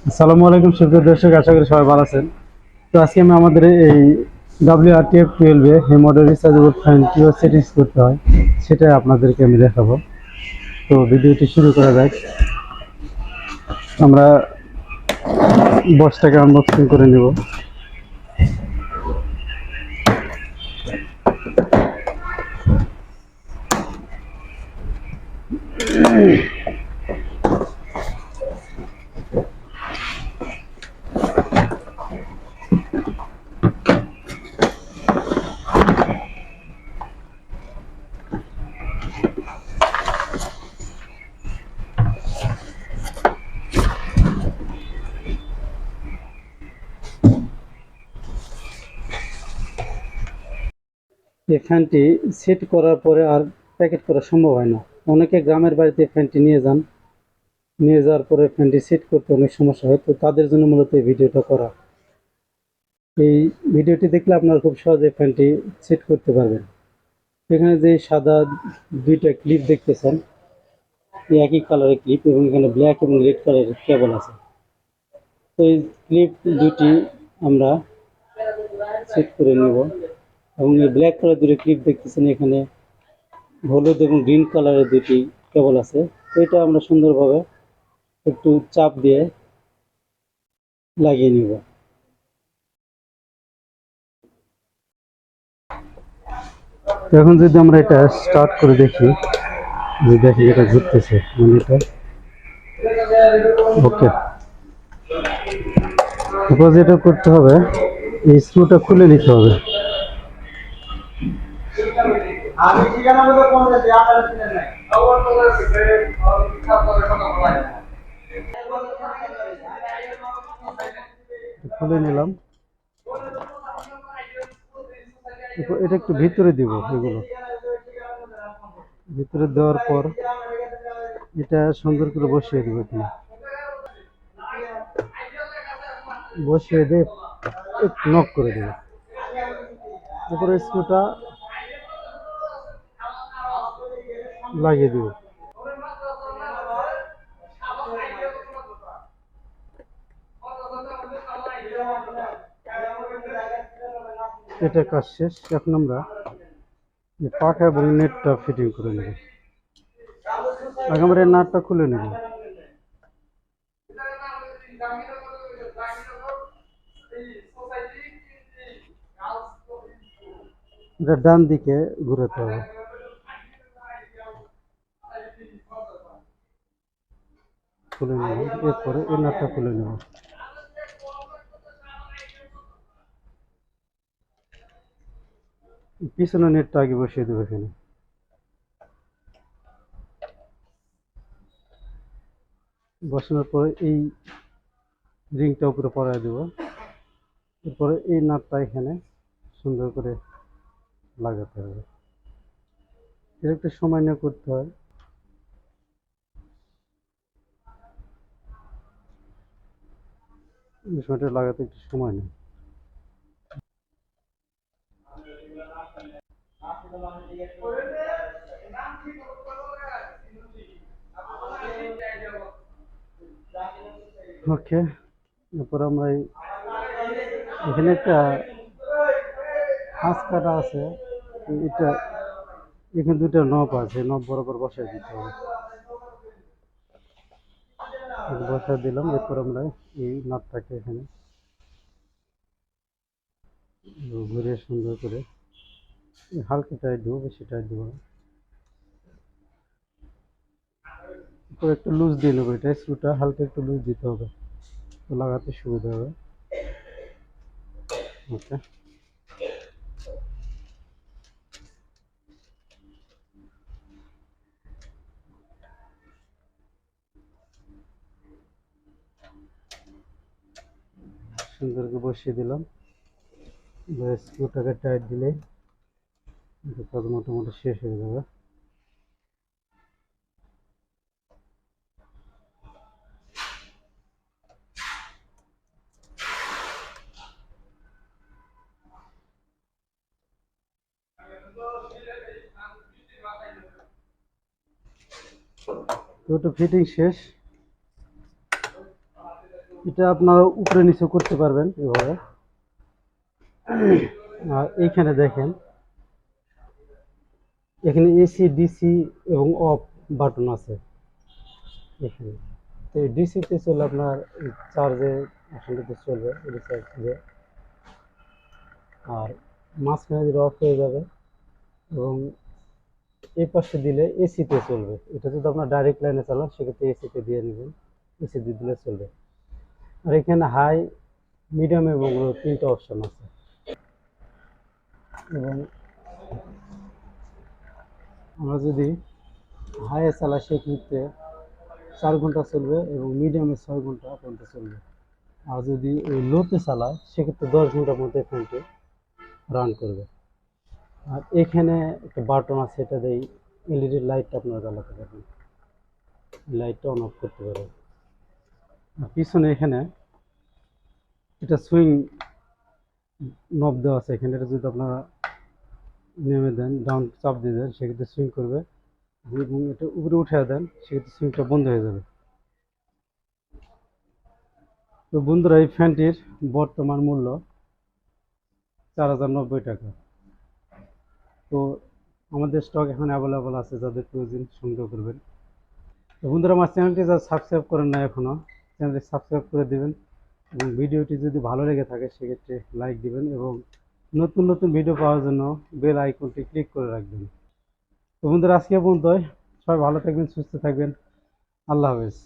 আসসালামু আলাইকুম সুপ্রিয় দর্শক, আশা করি সবাই ভালো আছেন। তো আজকে আমি আমাদের এই WRTF 12 এই মডেল রিচার্জেবল ফ্যান কীভাবে সেটিংস করতে হয় সেটাই আপনাদেরকে আমি দেখাবো। তো ভিডিওটি শুরু করা যাক। আমরা বক্সটাকে আনবক্সিং করে নেব। এই ফ্যানটি সেট করার পরে আর প্যাকেট করা সম্ভব হয় না। অনেকে গ্রামের বাড়িতে ফ্যানটি নিয়ে যান, নিয়ে যাওয়ার পরে ফ্যানটি সেট করতে অনেক সমস্যা হয়। তো তাদের জন্য মূলত এই ভিডিওটা করা। এই ভিডিওটি দেখলে আপনারা খুব সহজে ফ্যানটি সেট করতে পারবেন। এখানে যে সাদা দুইটা ক্লিপ দেখতেছেন, এই একই কালারের ক্লিপ, এবং এখানে ব্ল্যাক এবং রেড কালারের কেবল আছে। তো এই ক্লিপ দুটি আমরা সেট করে নেব। এবং এই ব্ল্যাক কালার দুটো ক্লিপ দেখতেছেন, এখানে হলুদ এবং গ্রিন কালারের দুটি কেবল আছে। এটা আমরা সুন্দরভাবে একটু চাপ দিয়ে লাগিয়ে নিব। তো এখন যদি আমরা এটা স্টার্ট করে দেখি, যে দেখি এটা ঘুরতেছে, মানে এটা ওকে। তারপর যেটা করতে হবে, এই স্ক্রুটা খুলে নিতে হবে। আমি ঠিকানা মতো পৌঁছেছি, আপনারা চিনেন নাই। খুলে নিলাম। এটা একটু ভিতরে দিব, এগুলো ভিতরে দেওয়ার পর এটা সুন্দর করে বসিয়ে দিব। এখানে বসিয়ে দিয়ে একটু নক করে দেব। উপরে স্ক্রুটা লাগিয়ে দিব। এটা কাজ শেষ। এখন আমরা পাখা এবং নেটটা ফিটিং করে নেব। আগে আমরা এই নাটটা খুলে নেব। এটা ডান দিকে ঘুরাতে হবে। খুলে নেব, এরপরে এই নাটটা খুলে নেব। পিছনে নেটটা আগে বসিয়ে দেবো। এখানে বসানোর পরে এই রিংটা উপরে পরায় দেবো। এরপরে এই নাটটা এখানে সুন্দর করে লাগাতে হবে। এর একটু সময় নিয়ে করতে হয়। বিষয়টা লাগাতে একটু সময় নেই। ওকে, এরপর আমরা এখানে একটা হাঁস কাটা আছে। এটা এখানে দুটো নব আছে, নব বরাবর বসাই দিতে হবে। বসাই দিলাম। এরপর আমরা এই নাটটাকে এখানে ঘুরিয়ে সুন্দর করে হালকা টাইট দেবো, বেশি টাইট দেবো না। এরপর একটু লুজ দিয়ে নেবো। এটা স্ক্রুটা হালকা একটু লুজ দিতে হবে, তো লাগাতে সুবিধা হবে। ওকে, সুন্দর করে বসিয়ে দিলাম। স্ক্রুটাকে টাইট দিলে কাজ মোটামুটি শেষ হয়ে যাবে। তো ফিটিং শেষ। এটা আপনারা উপরে নিচে করতে পারবেন এভাবে। আর এইখানে দেখেন, এখানে এসি ডিসি এবং অফ বাটন আছে এখানে। তো এই ডিসিতে চলে আপনার চার্জে এখানটাতে চলবে রিচার্জ দিয়ে, আর মাঝখানে দিলে অফ হয়ে যাবে, এবং এই পাশে দিলে এসিতে চলবে। এটা যদি আপনার ডাইরেক্ট লাইনে চালান সেক্ষেত্রে এসিতে দিয়ে নেবেন, এসি দিয়ে দিলে চলবে। আর এখানে হাই, মিডিয়াম এবং লো তিনটা অপশন আছে। এবং আমরা যদি হাইয়ে চালাই সেক্ষেত্রে 4 ঘন্টা চলবে এবং মিডিয়ামে 6 ঘন্টা পর্যন্ত চলবে। আর যদি ওই লোতে চালায় সেক্ষেত্রে 10 ঘন্টার মধ্যে ফ্যানটি রান করবে। আর এখানে একটা বাটন আছে, এটা দিয়ে এলইডি লাইটটা আপনারা জ্বালাতে পারবেন, লাইটটা অন অফ করতে পারবেন। আর পিছনে এখানে এটা সুইং নব দেওয়া আছে, এখানে এটা যদি আপনারা নেমে দেন, ডাউন চাপ দিয়ে দেন সেক্ষেত্রে সুইং করবে, এবং এটা উপরে উঠে দেন সেক্ষেত্রে সুইংটা বন্ধ হয়ে যাবে। তো বন্ধুরা, এই ফ্যানটির বর্তমান মূল্য 4090 টাকা। তো আমাদের স্টক এখন অ্যাভেলেবল আছে, যাদের প্রয়োজন সংগ্রহ করবেন। তো বন্ধুরা, আমার চ্যানেলটি যারা সাবস্ক্রাইব করেন না এখনও, চ্যানেলটি সাবস্ক্রাইব করে দেবেন, এবং ভিডিওটি যদি ভালো লেগে থাকে সেক্ষেত্রে লাইক দিবেন, এবং নতুন নতুন ভিডিও পাওয়ার জন্য বেল আইকনটি ক্লিক করে রাখবেন। তো বন্ধুরা, আজকে পর্যন্তই। সবাই ভালো থাকবেন, সুস্থ থাকবেন। আল্লাহ হাফেজ।